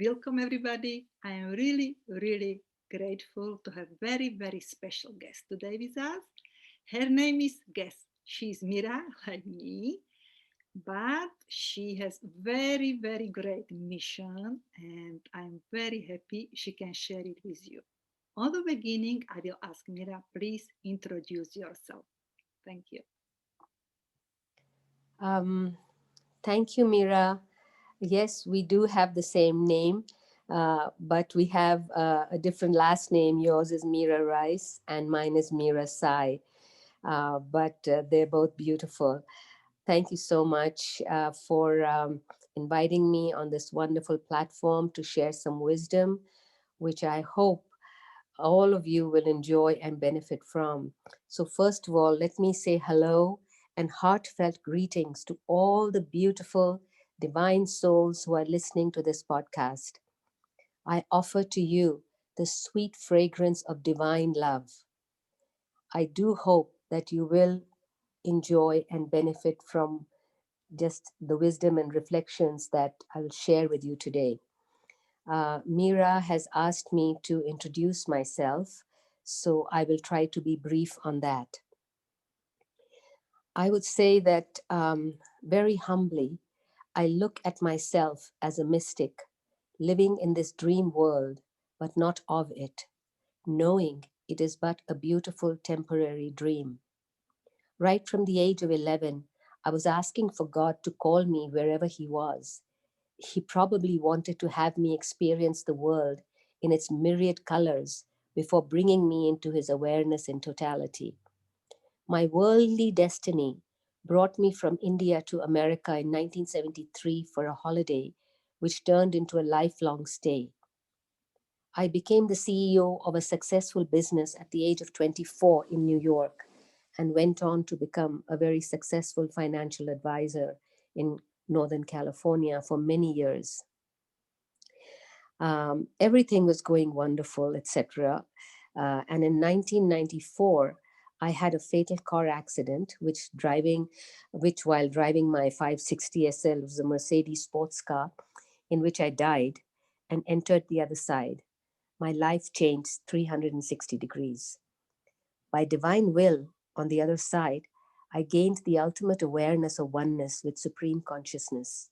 Welcome everybody. I am really, really grateful to have very, very special guest today with us. Her name is Guess. She's Mira, like me, but she has very, very great mission, and I'm very happy she can share it with you. On the beginning, I will ask Mira, please introduce yourself. Thank you. Um, Thank you, Mira. Yes, we do have the same name, but we have a different last name. Yours is Mira Reiss, and mine is Mira Sai. But they're both beautiful. Thank you so much for inviting me on this wonderful platform to share some wisdom, which I hope all of you will enjoy and benefit from. So, first of all, let me say hello and heartfelt greetings to all the beautiful, divine souls who are listening to this podcast. I offer to you the sweet fragrance of divine love. I do hope that you will enjoy and benefit from just the wisdom and reflections that I will share with you today. Mira has asked me to introduce myself, so I will try to be brief on that. I would say that very humbly, I look at myself as a mystic, living in this dream world, but not of it, knowing it is but a beautiful temporary dream. Right from the age of 11, I was asking for God to call me wherever He was. He probably wanted to have me experience the world in its myriad colors before bringing me into His awareness in totality. My worldly destiny brought me from India to America in 1973 for a holiday, which turned into a lifelong stay. I became the CEO of a successful business at the age of 24 in New York and went on to become a very successful financial advisor in Northern California for many years. Everything was going wonderful, etc. And in 1994, I had a fatal car accident, which while driving my 560 SL, was a Mercedes sports car, in which I died and entered the other side. My life changed 360 degrees. By divine will, on the other side, I gained the ultimate awareness of oneness with supreme consciousness.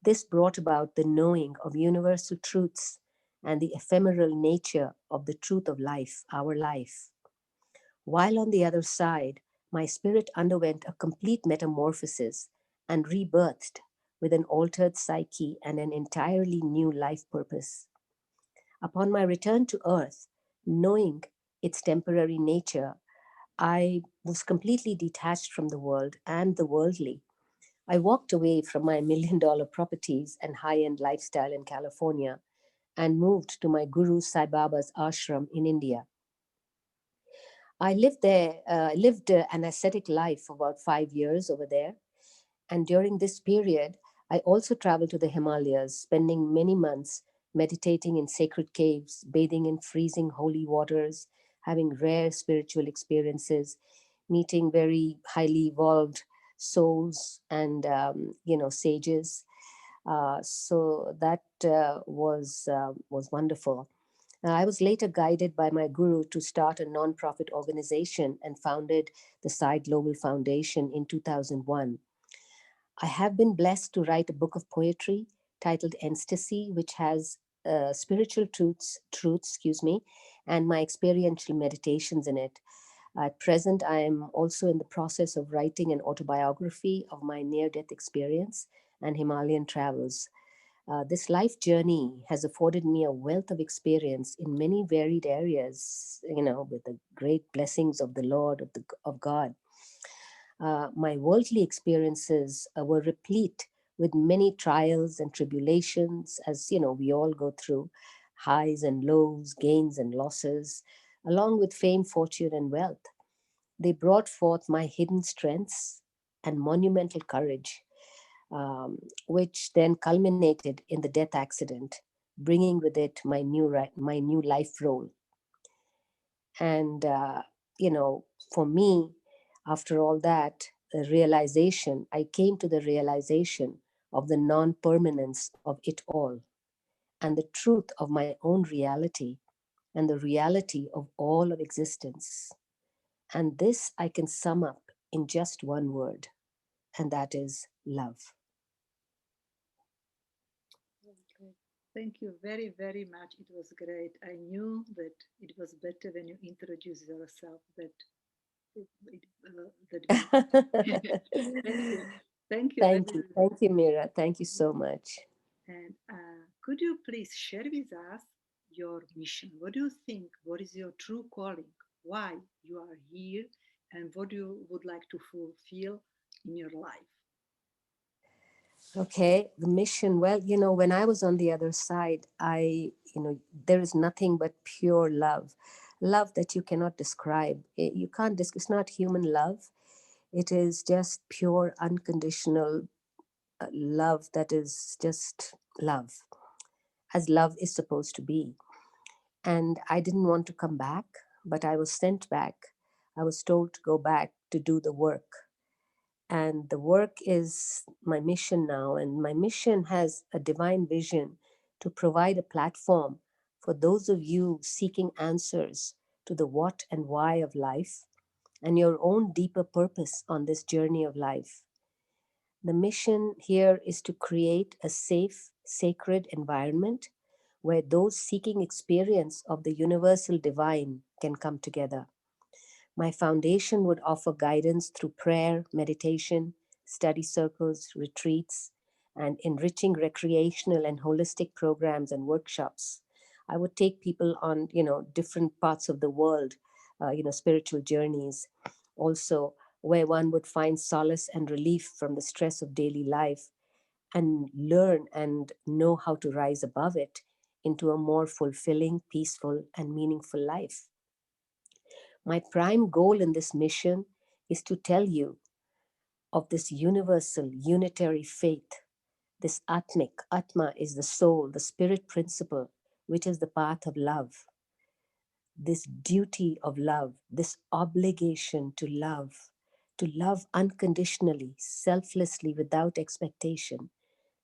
This brought about the knowing of universal truths and the ephemeral nature of the truth of life, our life. While on the other side, my spirit underwent a complete metamorphosis and rebirthed with an altered psyche and an entirely new life purpose. Upon my return to earth, knowing its temporary nature, I was completely detached from the world and the worldly. I walked away from my $1 million properties and high end lifestyle in California and moved to my Guru Sai Baba's ashram in India. I lived an ascetic life for about 5 years over there. And during this period, I also traveled to the Himalayas, spending many months meditating in sacred caves, bathing in freezing holy waters, having rare spiritual experiences, meeting very highly evolved souls and sages. So that was wonderful. I was later guided by my guru to start a non-profit organization and founded the Sai Global Foundation in 2001. I have been blessed to write a book of poetry titled Ecstasy, which has spiritual truths, and my experiential meditations in it. At present, I am also in the process of writing an autobiography of my near-death experience and Himalayan travels. This life journey has afforded me a wealth of experience in many varied areas, with the great blessings of the Lord, of God. My worldly experiences were replete with many trials and tribulations, as we all go through highs and lows, gains and losses, along with fame, fortune, and wealth. They brought forth my hidden strengths and monumental courage, which then culminated in the death accident, bringing with it my new life role. And for me, after all that, I came to the realization of the non-permanence of it all. and the truth of my own reality and the reality of all of existence. And this I can sum up in just one word, and that is love. Okay. Thank you very, very much. It was great. I knew that it was better when you introduce yourself. That we. Thank you. Thank you very, Thank you. very much. Thank you, Mira. Thank you so much. And could you please share with us your mission? What do you think? What is your true calling? Why you are here? And what you would like to fulfill in your life? Okay, the mission. Well, when I was on the other side, there is nothing but pure love, love that you cannot describe. You can't. It's not human love. It is just pure, unconditional love that is just love, as love is supposed to be. And I didn't want to come back, but I was sent back. I was told to go back to do the work. And the work is my mission now. And my mission has a divine vision to provide a platform for those of you seeking answers to the what and why of life and your own deeper purpose on this journey of life. The mission here is to create a safe, sacred environment where those seeking experience of the universal divine can come together. My foundation would offer guidance through prayer, meditation, study circles, retreats, and enriching recreational and holistic programs and workshops. I would take people on, different parts of the world, spiritual journeys. Also, where one would find solace and relief from the stress of daily life and learn and know how to rise above it into a more fulfilling, peaceful, and meaningful life. My prime goal in this mission is to tell you of this universal, unitary faith, this Atmic. Atma is the soul, the spirit principle, which is the path of love, this duty of love, this obligation to love unconditionally, selflessly, without expectation,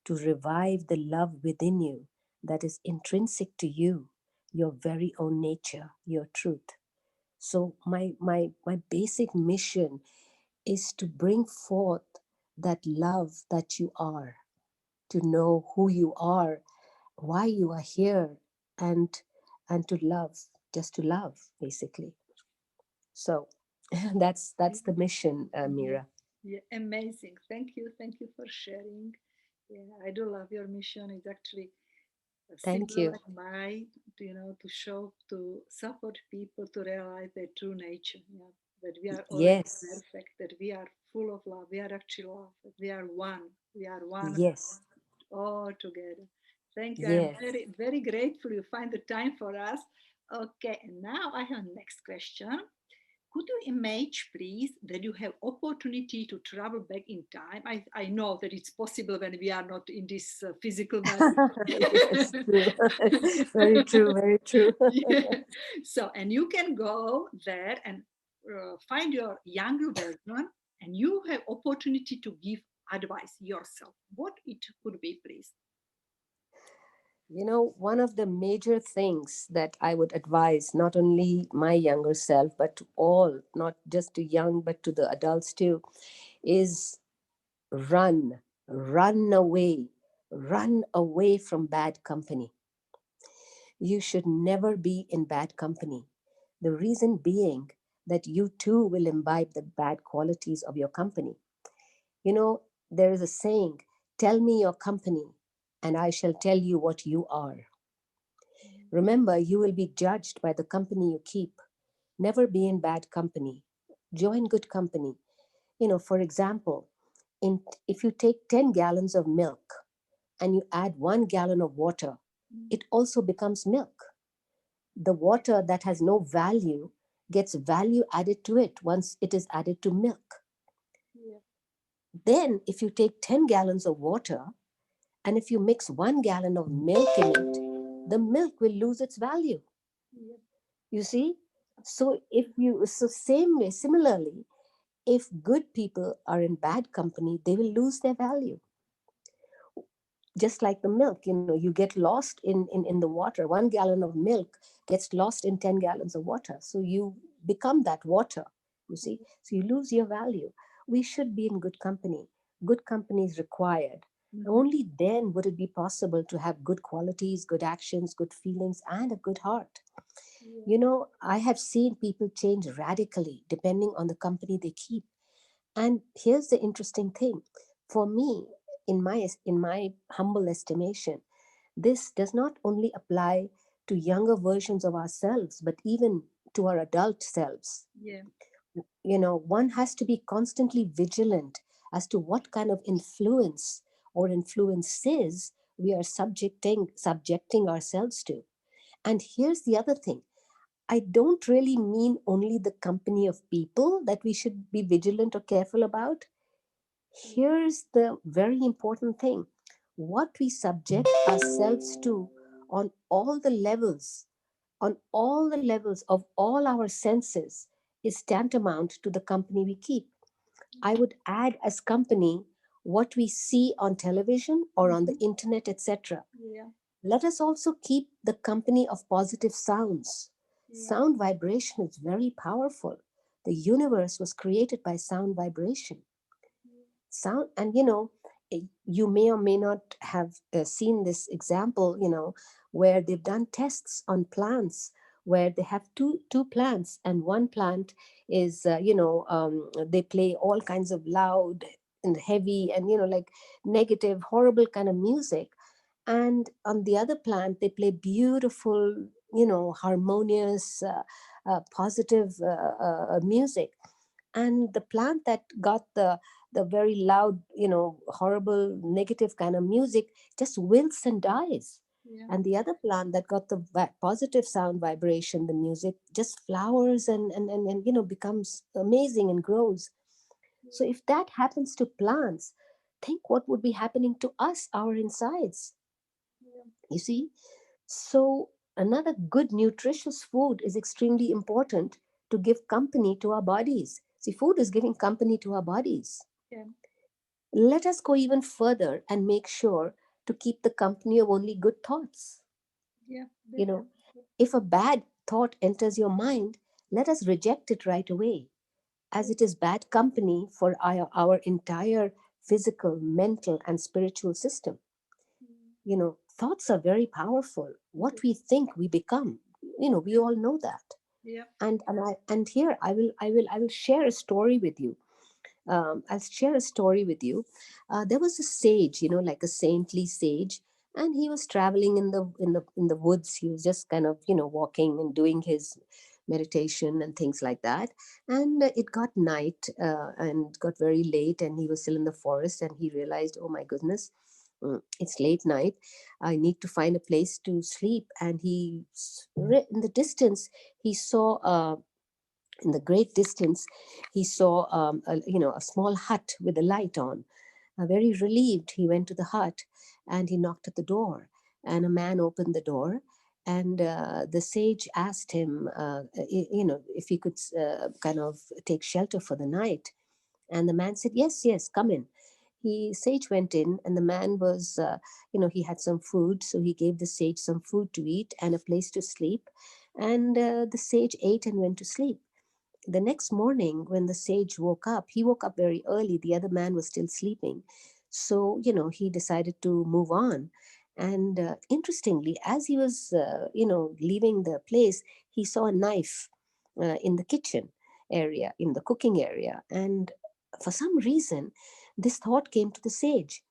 to revive the love within you that is intrinsic to you, your very own nature, your truth. So my basic mission is to bring forth that love that you are, to know who you are, why you are here, and to love, just to love, basically. So that's the mission, Yeah, Mira. yeah, amazing. Thank you for sharing. Yeah, I do love your mission. It's actually Thank similar you. like mine, to show, to support people to realize their true nature. Yeah, that we are already Yes, perfect, that we are full of love, we are actually love, that we are one, we are one yes, all together. Thank you. I'm yes. very, very grateful you find the time for us. Okay, and now I have next question. Could you imagine, please, that you have opportunity to travel back in time? I know that it's possible when we are not in this physical body. Yes, true. Very true, very true. Yeah. So, and you can go there and find your younger version, and you have opportunity to give advice yourself. What it could be, please? One of the major things that I would advise not only my younger self, but to all, not just to young, but to the adults too, is run, run away from bad company. You should never be in bad company. The reason being that you too will imbibe the bad qualities of your company. There is a saying, tell me your company, and I shall tell you what you are. Remember, you will be judged by the company you keep. Never be in bad company. Join good company. For example, if you take 10 gallons of milk and you add 1 gallon of water, it also becomes milk. The water that has no value gets value added to it once it is added to milk. Yeah, Then, if you take 10 gallons of water and if you mix 1 gallon of milk in it, the milk will lose its value. yeah, You see? So same way, similarly, if good people are in bad company, they will lose their value. just like the milk, you get lost in the water. 1 gallon of milk gets lost in 10 gallons of water, so you become that water, you see, so you lose your value. We should be in good company. Good company is required. Mm-hmm. Only then would it be possible to have good qualities, good actions, good feelings, and a good heart. Yeah. I have seen people change radically depending on the company they keep. And here's the interesting thing. For me, in my humble estimation, this does not only apply to younger versions of ourselves, but even to our adult selves. Yeah. One has to be constantly vigilant as to what kind of influence or influences we are subjecting ourselves to. And here's the other thing. I don't really mean only the company of people that we should be vigilant or careful about. Here's the very important thing: what we subject ourselves to on all the levels, of all our senses, is tantamount to the company we keep. I would add as company what we see on television or on the Mm-hmm. internet, etc. Yeah. Let us also keep the company of positive sounds. Yeah. Sound vibration is very powerful. The universe was created by sound vibration. Sound, and you may or may not have seen this example, where they've done tests on plants, where they have two plants, and one plant is they play all kinds of loud and heavy and like negative, horrible kind of music, and on the other plant they play beautiful, harmonious, positive music. And the plant that got the very loud, horrible, negative kind of music just wilts and dies. Yeah. And the other plant that got the positive sound vibration, the music just flowers and becomes amazing and grows. So if that happens to plants, think what would be happening to us, our insides. Yeah. You see? So another good nutritious food is extremely important to give company to our bodies. See, food is giving company to our bodies. Yeah. Let us go even further and make sure to keep the company of only good thoughts. Yeah. You know, Definitely. if a bad thought enters your mind, let us reject it right away, as it is bad company for our entire physical, mental, and spiritual system. Thoughts are very powerful. What we think, we become. We all know that. Yeah. And here I will share a story with you. I'll share a story with you. There was a sage, like a saintly sage, and he was traveling in the woods. He was just kind of walking and doing his meditation and things like that. And it got night, and got very late, and he was still in the forest, and he realized, oh my goodness, it's late night. I need to find a place to sleep. And in the distance, he saw in the great distance, he saw a small hut with a light on. Very relieved, he went to the hut and he knocked at the door. And a man opened the door, and the sage asked him, if he could kind of take shelter for the night. And the man said, "Yes, yes, come in." Sage went in, and the man was, he had some food, so he gave the sage some food to eat and a place to sleep. And the sage ate and went to sleep. The next morning, when the sage woke up, he woke up very early. The other man was still sleeping. So, he decided to move on. And interestingly, as he was, leaving the place, he saw a knife in the kitchen area, in the cooking area. And for some reason, this thought came to the sage.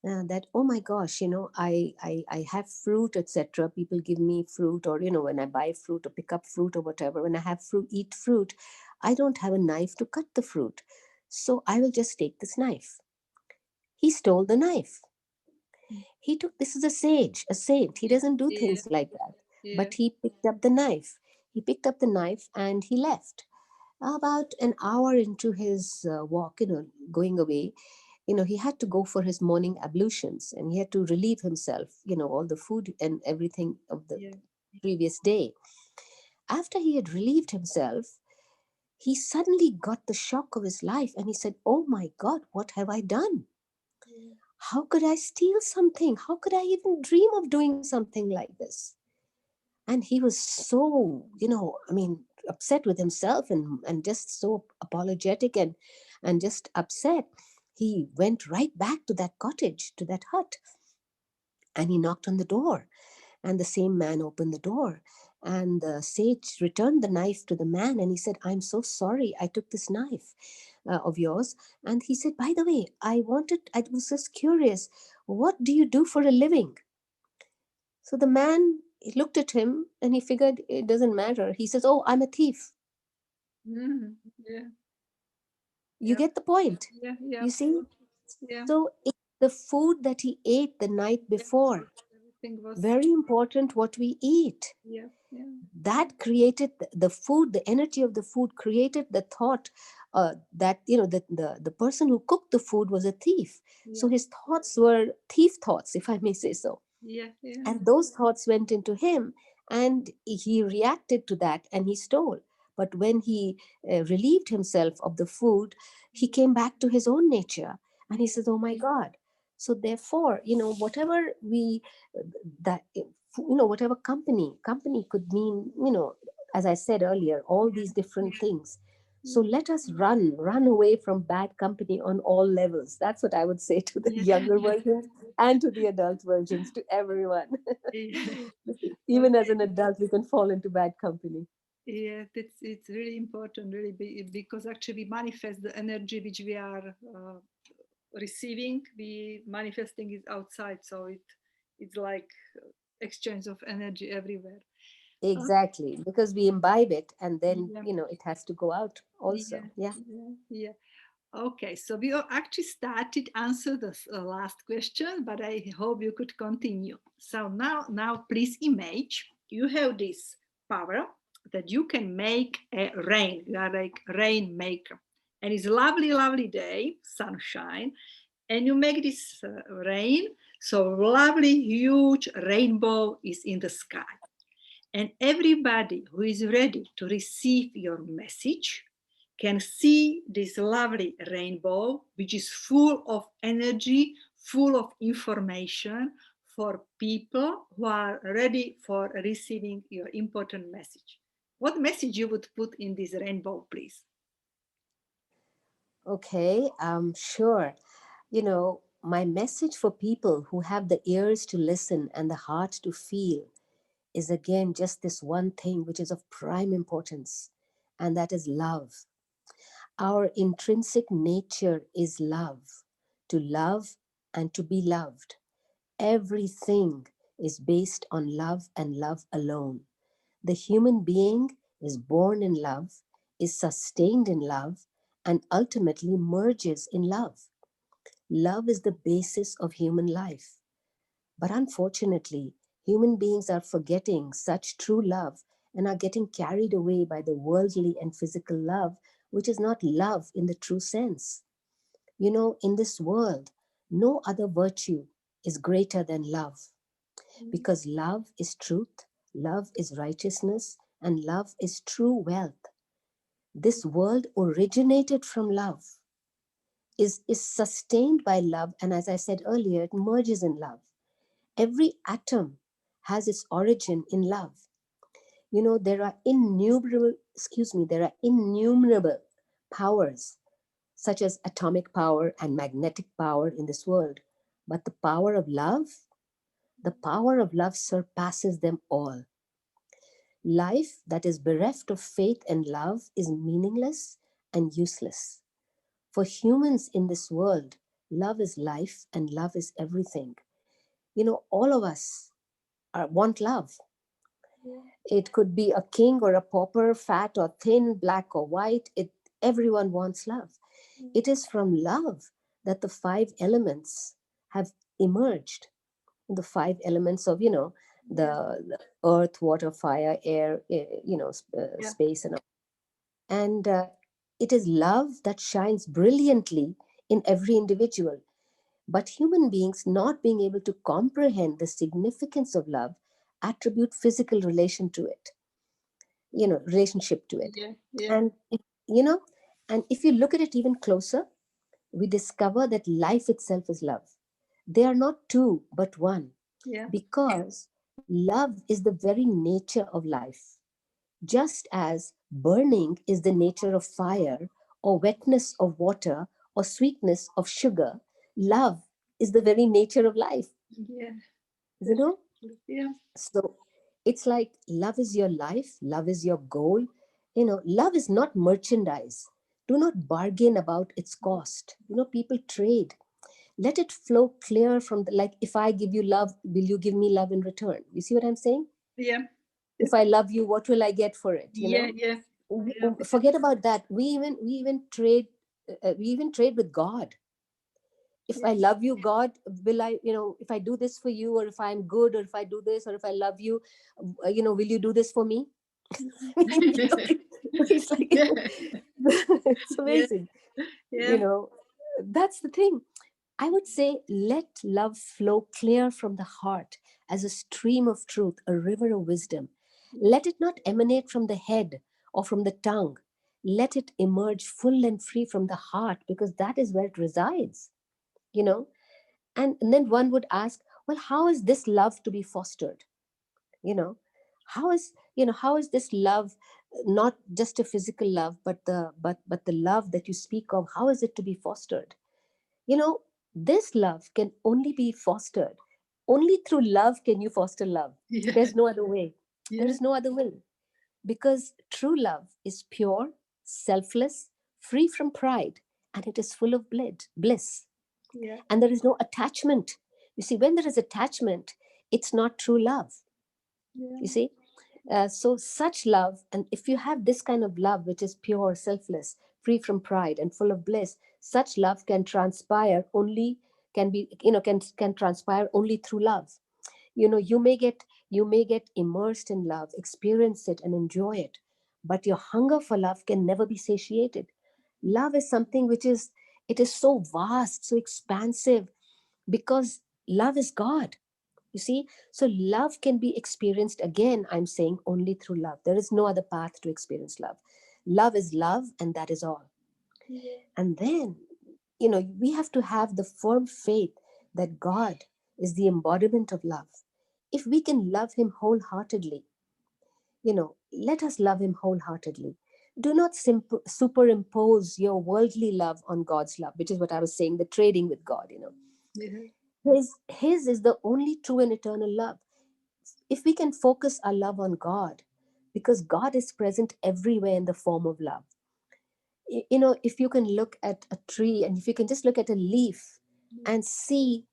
That, oh my gosh, I have fruit, etc. People give me fruit, or when I buy fruit or pick up fruit or whatever, when I have fruit, eat fruit, I don't have a knife to cut the fruit. So I will just take this knife. He stole the knife. He took, this is a sage, a saint. He Yeah. doesn't do Yeah. things like that. Yeah. But he picked up the knife. He picked up the knife and he left. About an hour into his walk, going away, he had to go for his morning ablutions, and he had to relieve himself, all the food and everything of the Yeah. previous day. After he had relieved himself, he suddenly got the shock of his life, and he said, "Oh my God, what have I done? how could I steal something? How could I even dream of doing something like this? And he was so, I mean, upset with himself, and just so apologetic, and just upset. He went right back to that cottage, to that hut, and he knocked on the door, and the same man opened the door, and the sage returned the knife to the man, and he said, I'm so sorry I took this knife of yours. And he said, by the way, I was just curious, what do you do for a living? So the man, he looked at him, and he figured it doesn't matter. He says, oh, I'm a thief. Yeah, You yeah, get the point. yeah, yeah, You see? absolutely. Yeah, So it's the food that he ate the night yeah. before. Everything was, Very important what we eat. yeah, yeah, That created the food, the energy of the food created the thought, that, the person who cooked the food was a thief. So yeah, his thoughts were thief thoughts, if I may say so. yeah, yeah, And those thoughts went into him, and he reacted to that, and he stole. But when he relieved himself of the food, he came back to his own nature, and he yeah, says, oh my God. So therefore, whatever we that whatever company could mean, as I said earlier, all these different things. So yeah, let us run away from bad company on all levels. That's what I would say to the yeah, younger yeah, versions and to the adult versions, to everyone. yeah. Even as an Okay. adult, we can fall into bad company. Yeah, it's really important, really, because actually we manifest the energy which we are receiving. We manifesting it outside, so it's like exchange of energy everywhere. Uh, Exactly, because we imbibe it, and then yeah, it has to go out yeah, also. Yeah. yeah, yeah. Okay, so we actually started answer the last question, but I hope you could continue. So now please image you have this power that you can make a rain. You are like rainmaker, and it's lovely, lovely day, sunshine, and you make this rain. So lovely, huge rainbow is in the sky, and everybody who is ready to receive your message can see this lovely rainbow, which is full of energy, full of information for people who are ready for receiving your important message. What message you would put in this rainbow, please? Okay. Sure. My message for people who have the ears to listen and the heart to feel is again just this one thing which is of prime importance, and that is love. Our intrinsic nature is love and to be loved. Everything is based on love and love alone. The human being is born in love, is sustained in love, and ultimately merges in love. Love is the basis of human life. But unfortunately, human beings are forgetting such true love and are getting carried away by the worldly and physical love, which is not love in the true sense. In this world, no other virtue is greater than love, because love is truth, love is righteousness, and love is true wealth. This world originated from love, is sustained by love, and as I said earlier, it merges in love. Every atom has its origin in love. There are innumerable powers, such as atomic power and magnetic power in this world. But the power of love surpasses them all. Life that is bereft of faith and love is meaningless and useless. For humans in this world, love is life and love is everything. All of us want love. Yeah, It could be a king or a pauper, fat or thin, black or white. Everyone wants love. It is from love that the five elements have emerged. The five elements of, yeah, the earth, water, fire, air, yeah, space, and it is love that shines brilliantly in every individual. But human beings, not being able to comprehend the significance of love, attribute physical relationship to it. yeah, yeah, And you know, and if you look at it even closer, we discover that life itself is love. They are not two, but one, Yeah. because love is the very nature of life. Just as burning is the nature of fire, or wetness of water, or sweetness of sugar, love is the very nature of life. Yeah. You know? Definitely. Yeah. So it's like love is your life, love is your goal. Love is not merchandise. Do not bargain about its cost. People trade. Let it flow clear from like, if I give you love, will you give me love in return? You see what I'm saying? Yeah. If I love you, what will I get for it? Yeah. Yeah. Yeah. Forget about that. We even trade with God. If Yeah. I love you, God, will I, if I do this for you, or if I'm good, or if I do this, or if I love you, will you do this for me? I mean, it's like, Yeah. it's Yeah. amazing. you Yeah. know that's the thing. I would say, let love flow clear from the heart as a stream of truth, a river of wisdom. Let it not emanate from the head or from the tongue. Let it emerge full and free from the heart, because that is where it resides, you know. And then one would ask, well, how is this love to be fostered? You know, how is this love not just a physical love, but the love that you speak of? How is it to be fostered? you know this love can only be fostered, only through love can you foster love. Yeah. There's no other way. There Yeah. is no other way, because true love is pure, selfless, free from pride, and it is full of bliss. Yeah. And there is no attachment. You see, when there is attachment, it's not true love. Yeah. You see, so such love, and if you have this kind of love, which is pure, selfless, free from pride, and full of bliss, such love can transpire only, can transpire only through love. You may get immersed in love, experience it, and enjoy it, but your hunger for love can never be satiated. Love is something which is, it is so vast, so expansive, because love is God. You see, so love can be experienced, again, I'm saying, only through love. There is no other path to experience love. Love is love, and that is all. Yeah. And then, we have to have the firm faith that God is the embodiment of love. If we can love Him wholeheartedly, let us love Him wholeheartedly. Do not superimpose your worldly love on God's love, which is what I was saying, the trading with God. Yeah. His is the only true and eternal love. If we can focus our love on God, because God is present everywhere in the form of love. If you can look at a tree, and if you can just look at a leaf and see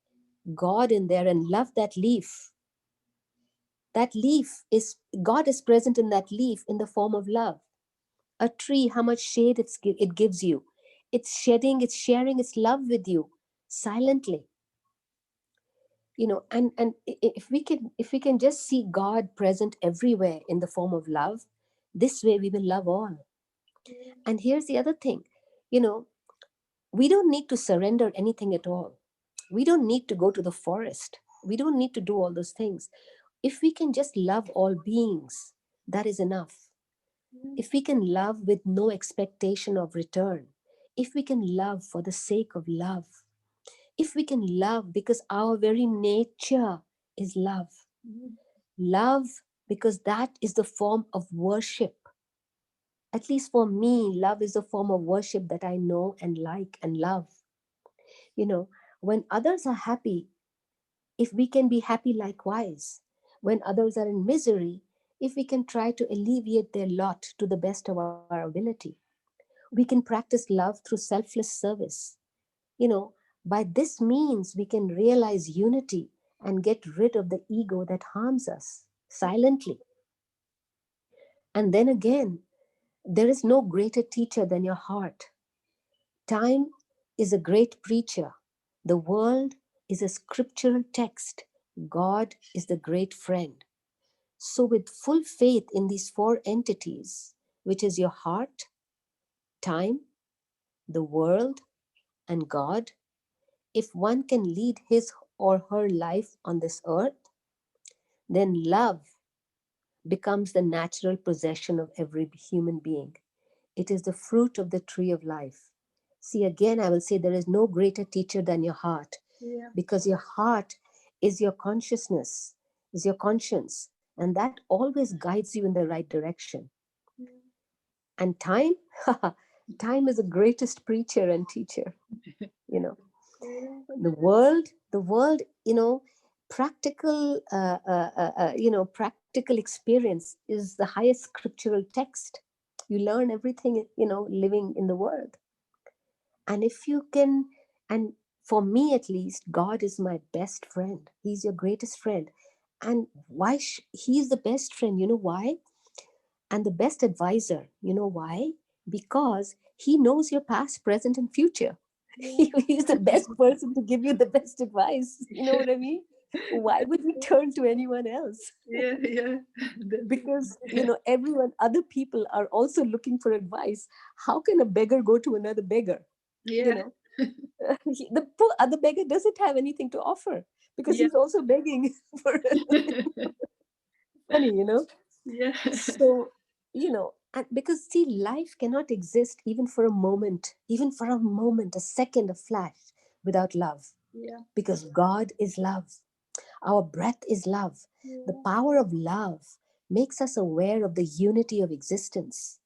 God in there and love that leaf is, God is present in that leaf in the form of love. A tree, how much shade it gives you. It's sharing its love with you silently. And if we can just see God present everywhere in the form of love, this way we will love all. And here's the other thing. you know we don't need to surrender anything at all. We don't need to go to the forest. We don't need to do all those things. If we can just love all beings, that is enough. If we can love with no expectation of return, if we can love for the sake of love, if we can love because our very nature is love, love because that is the form of worship. At least for me, love is a form of worship that I know and like and love. When others are happy, if we can be happy likewise. When others are in misery, if we can try to alleviate their lot to the best of our ability. We can practice love through selfless service. You know, by this means, we can realize unity and get rid of the ego that harms us silently. And then again, there is no greater teacher than your heart. Time is a great preacher. The world is a scriptural text. God is the great friend. So, with full faith in these four entities, which is your heart, time, the world, and God, if one can lead his or her life on this earth, then love becomes the natural possession of every human being. It is the fruit of the tree of life. See, again, I will say there is no greater teacher than your heart. Yeah. because your heart is your consciousness, is your conscience, and that always guides you in the right direction. Yeah. And time, time is the greatest preacher and teacher, you know. Yeah. The world, practical, practical experience is the highest scriptural text. You learn everything, living in the world. And if you can, and for me at least, God is my best friend. He's your greatest friend. And why? He's the best friend. You know why? And the best advisor. You know why? Because he knows your past, present, and future. Yeah. He's the best person to give you the best advice. You know what I mean? Why would you Definitely. turn to anyone else? Yeah, yeah, Because definitely. everyone, other people are also looking for advice. How can a beggar go to another beggar? you Yeah, know the poor other beggar doesn't have anything to offer because yeah, he's also begging for money. yeah, So, and because see, life cannot exist even for a moment, a second, a flash, without love. yeah, Because God is love. Our breath is love. The yeah, power of love makes us aware of the unity of existence.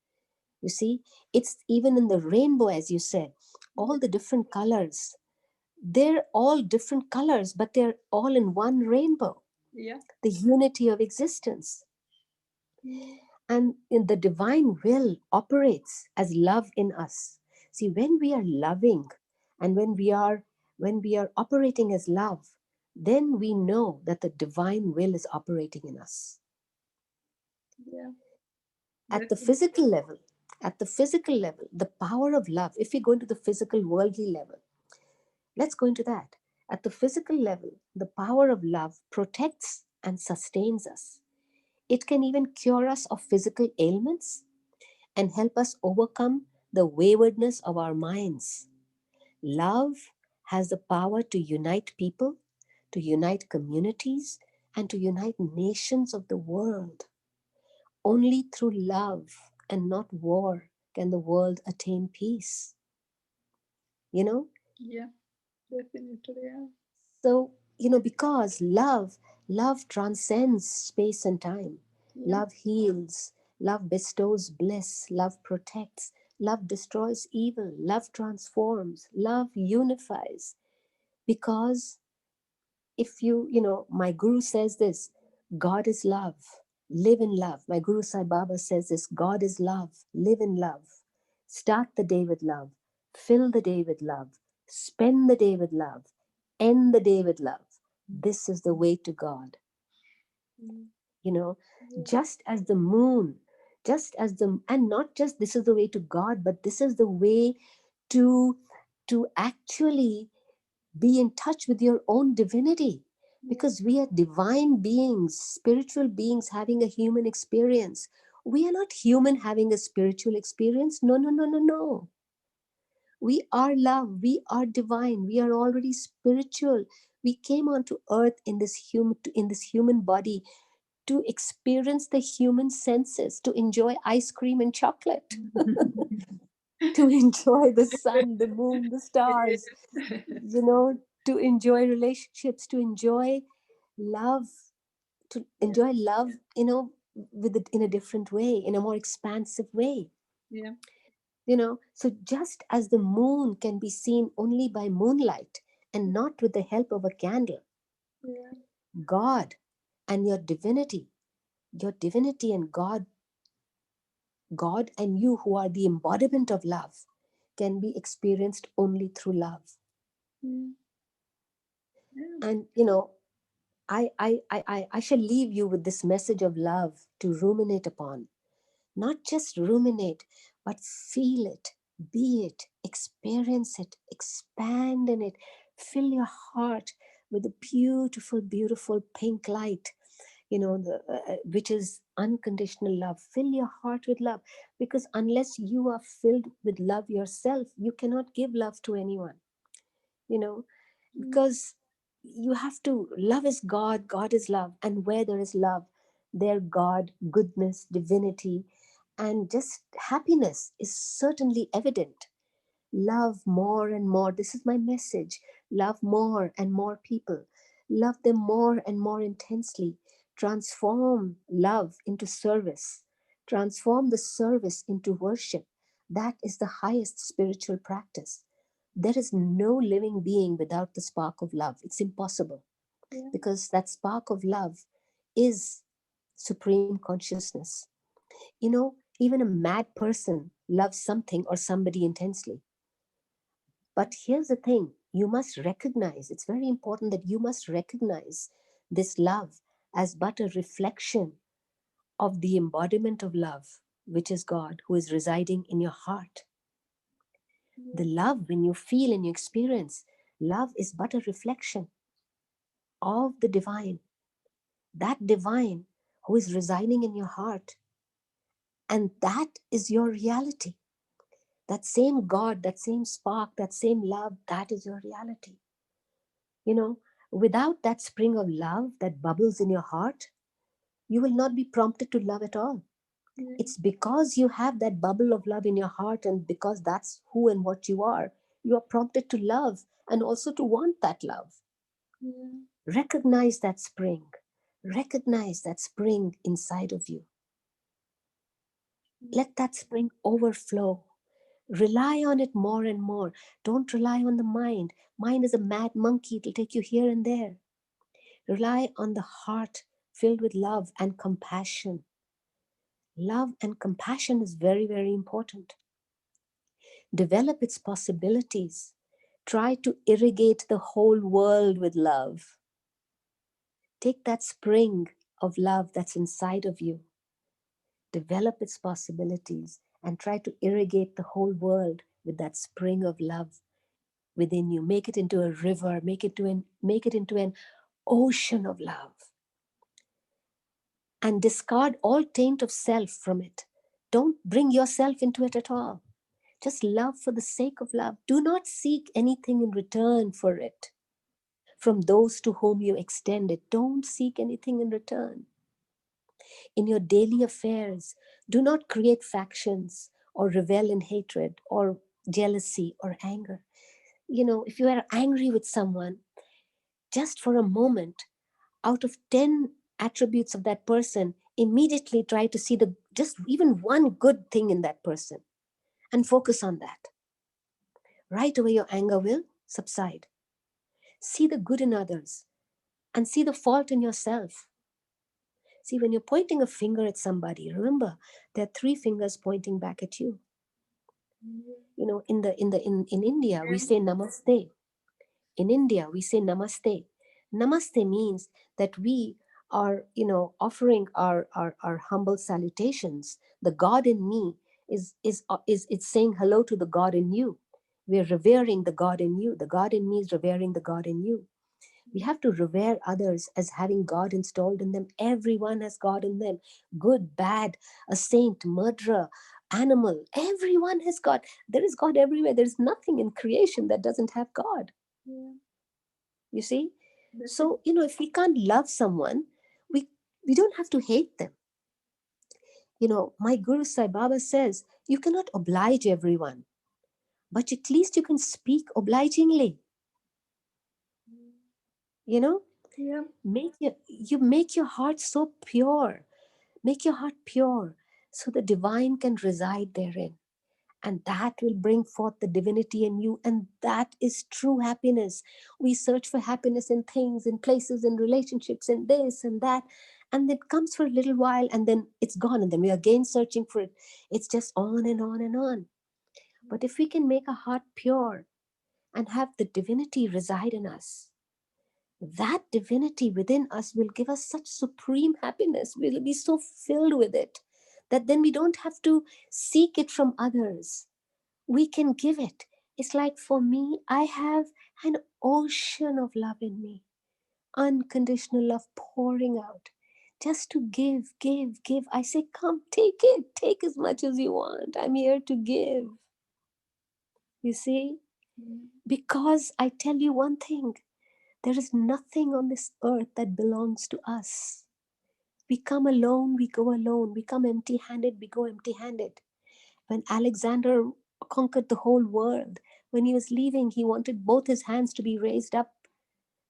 You see, it's even in the rainbow, as you said, yeah, all the different colors. They're all different colors, but they're all in one rainbow, yeah, the unity of existence. yeah, And in the divine will operates as love in us. See, when we are loving and when we are operating as love, then we know that the divine will is operating in us. yeah, At the definitely. physical level, the power of love, if we go into the physical worldly level, let's go into that. At the physical level, the power of love protects and sustains us. It can even cure us of physical ailments and help us overcome the waywardness of our minds. Love has the power to unite people, to unite communities, and to unite nations of the world. Only through love and not war can the world attain peace. You know? Yeah, definitely. Yeah, So, because love transcends space and time. yeah, Love heals, love bestows bliss, love protects, love destroys evil, love transforms, love unifies. Because if my guru says this, God is love, live in love. My guru Sai Baba says this, God is love, live in love. Start the day with love, fill the day with love, spend the day with love, end the day with love. This is the way to God. mm, you know yeah, just as the moon, and not just this is the way to God, but this is the way to actually be in touch with your own divinity, yeah, because we are divine beings, spiritual beings having a human experience. We are not human having a spiritual experience. No, no, no, no, no. We are love, we are divine, we are already spiritual. We came onto earth in this human body to experience the human senses, to enjoy ice cream and chocolate, to enjoy the sun, the moon, the stars, to enjoy relationships, to enjoy love, to yeah, enjoy love, in a different way, in a more expansive way. yeah, So just as the moon can be seen only by moonlight and not with the help of a candle, yeah, God and your divinity and God and you, who are the embodiment of love, can be experienced only through love. mm, yeah, And I shall leave you with this message of love to ruminate upon. Not just ruminate, but feel it, be it, experience it, expand in it. Fill your heart with a beautiful, beautiful pink light, which is unconditional love. Fill your heart with love, because unless you are filled with love yourself, you cannot give love to anyone. You know, mm, because you have to. Love is God, God is love, and where there is love, there God, goodness, divinity, and just happiness is certainly evident. Love more and more. This is my message. Love more and more people. Love them more and more intensely. Transform love into service. Transform the service into worship. That is the highest spiritual practice. There is no living being without the spark of love. It's impossible, Yeah. because that spark of love is supreme consciousness. You know, even a mad person loves something or somebody intensely. But here's the thing, you must recognize, it's very important that you must recognize this love as but a reflection of the embodiment of love, which is God, who is residing in your heart. The Yeah. love, when you feel and you experience, love is but a reflection of the divine, that divine who is residing in your heart. And that is your reality. That same God, that same spark, that same love, that is your reality. You know, without that spring of love that bubbles in your heart, you will not be prompted to love at all. Yeah. It's because you have that bubble of love in your heart, and because that's who and what you are prompted to love and also to want that love. Yeah. Recognize that spring. Recognize that spring inside of you. Let that spring overflow. Rely on it more and more. Don't rely on the mind. Mind is a mad monkey, it'll take you here and there. Rely on the heart filled with love and compassion. Love and compassion is very, very important. Develop its possibilities. Try to irrigate the whole world with love. Take that spring of love that's inside of you, develop its possibilities, and try to irrigate the whole world with that spring of love within you. Make it into a river, make it into an ocean of love, and discard all taint of self from it. Don't bring yourself into it at all. Just love for the sake of love. Do not seek anything in return for it from those to whom you extend it. Don't seek anything in return. In your daily affairs, do not create factions or revel in hatred or jealousy or anger. You know, if you are angry with someone, just for a moment, out of 10 attributes of that person, immediately try to see the just even one good thing in that person and focus on that. Right away, your anger will subside. See the good in others and see the fault in yourself. See, when you're pointing a finger at somebody, remember there are three fingers pointing back at you. You know, in India, we say namaste. In India, we say namaste. Namaste means that we are, you know, offering our humble salutations. The God in me is it's saying hello to the God in you. We're revering the God in you. The God in me is revering the God in you. We have to revere others as having God installed in them. Everyone has God in them. Good, bad, a saint, murderer, animal. Everyone has God. There is God everywhere. There's nothing in creation that doesn't have God. Yeah. You see? That's it. So, you know, if we can't love someone, we we don't have to hate them. You know, my Guru Sai Baba says, you cannot oblige everyone, but at least you can speak obligingly. You know, Yeah. you make your heart so pure. Make your heart pure so the divine can reside therein. And that will bring forth the divinity in you. And that is true happiness. We search for happiness in things, in places, in relationships, in this and that. And it comes for a little while and then it's gone. And then we're again searching for it. It's just on and on and on. But if we can make our heart pure and have the divinity reside in us, that divinity within us will give us such supreme happiness. We'll be so filled with it that then we don't have to seek it from others. We can give it. It's like for me, I have an ocean of love in me, unconditional love pouring out. Just to give, give, give. I say, come, take it. Take as much as you want. I'm here to give. You see? Because I tell you one thing, there is nothing on this earth that belongs to us. We come alone, we go alone. We come empty handed, we go empty handed. When Alexander conquered the whole world, When he was leaving, he wanted both his hands to be raised up.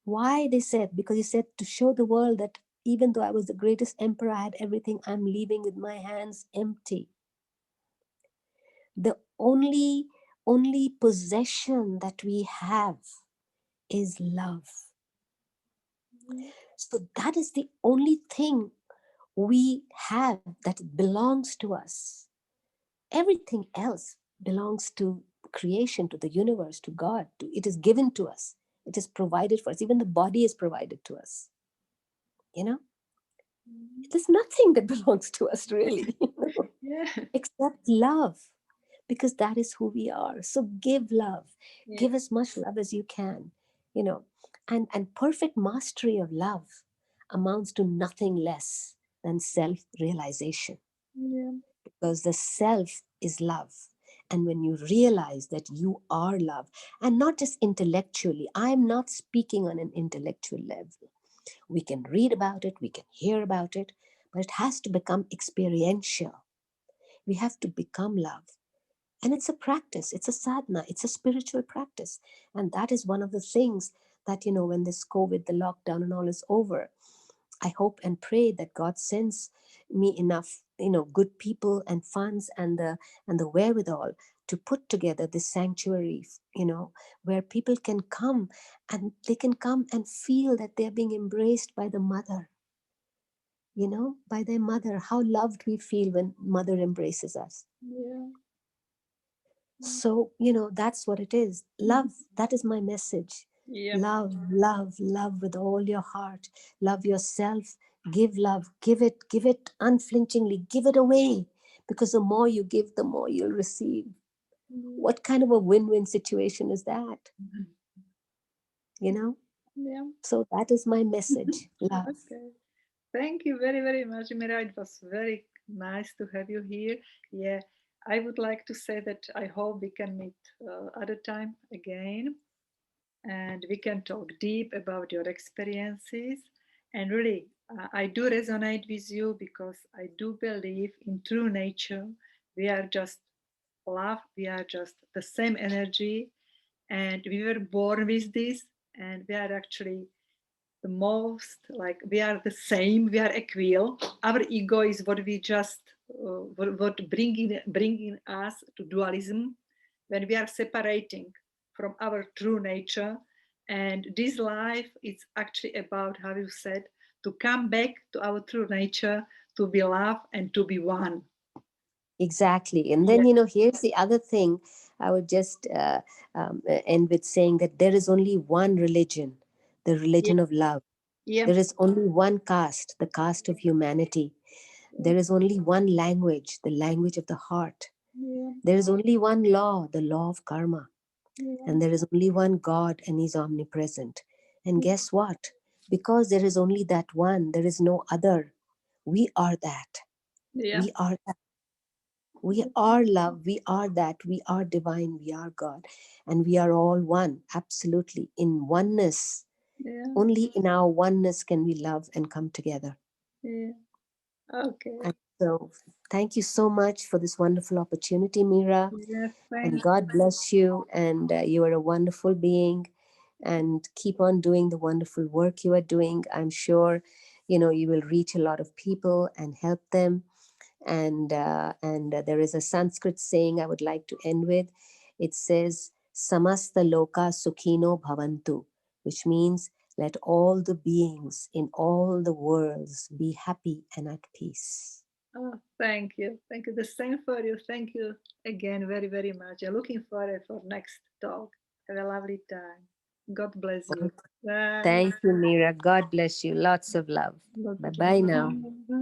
Why? They said, because he said, to show the world that even though I was the greatest emperor, I had everything, I'm leaving with my hands empty. The only possession that we have is love. So that is the only thing we have that belongs to us. Everything else belongs to creation, to the universe, to God. It is given to us. It is provided for us. Even the body is provided to us. You know, there's nothing that belongs to us really, Yeah. except love, because that is who we are. So give love, Yeah. give as much love as you can, you know, and perfect mastery of love amounts to nothing less than self-realization, Yeah. because the self is love. And when you realize that you are love, and not just intellectually, I'm not speaking on an intellectual level. We can read about it, we can hear about it, but it has to become experiential. We have to become love. And it's a practice, it's a sadhana, it's a spiritual practice. And that is one of the things that, when this COVID, the lockdown and all is over, I hope and pray that God sends me enough, good people and funds and the wherewithal to put together this sanctuary, where people can come, and they can come and feel that they're being embraced by the mother, by their mother. How loved we feel when mother embraces us. Yeah. So, that's what it is. Love, that is my message. Yeah. Love, love, love with all your heart. Love yourself. Give love. Give it unflinchingly. Give it away. Because the more you give, the more you'll receive. What kind of a win-win situation is that? You know? Yeah. So that is my message. Love. Okay. Thank you very, very much, Mira. It was very nice to have you here. Yeah, I would like to say that I hope we can meet other time again, and we can talk deep about your experiences. And really, I do resonate with you because I do believe in true nature. We are just love, we are just the same energy, and we were born with this, and we are actually the most, like, we are the same, we are equal. Our ego is what we just what bringing us to dualism when we are separating from our true nature. And this life is actually about, how you said, to come back to our true nature, to be love and to be one. Exactly. And then, Yeah. here's the other thing. I would just end with saying that there is only one religion, the Yeah. religion of love. Yeah. There is only one caste, the caste of humanity. There is only one language, the language of the heart. Yeah. There is only one law, the law of karma. Yeah. And there is only one God, and He's omnipresent. And guess what? Because there is only that one, there is no other. We are that. Yeah. We are that. We are love. We are that. We are divine. We are God. And we are all one, absolutely. In oneness. Yeah. Only in our oneness can we love and come together. Yeah. Okay. And so, thank you so much for this wonderful opportunity, Mira. Yes, And thank God bless you. And you are a wonderful being. And keep on doing the wonderful work you are doing. I'm sure, you will reach a lot of people and help them. And there is a Sanskrit saying I would like to end with. It says, Samasta loka sukhino bhavantu, which means let all the beings in all the worlds be happy and at peace. Oh, thank you. Thank you. The same for you. Thank you again very, very much. I'm looking forward for next talk. Have a lovely time. God bless you. Bye. Thank you, Mira. God bless you. Lots of love. Lots Bye of bye now. love. Bye.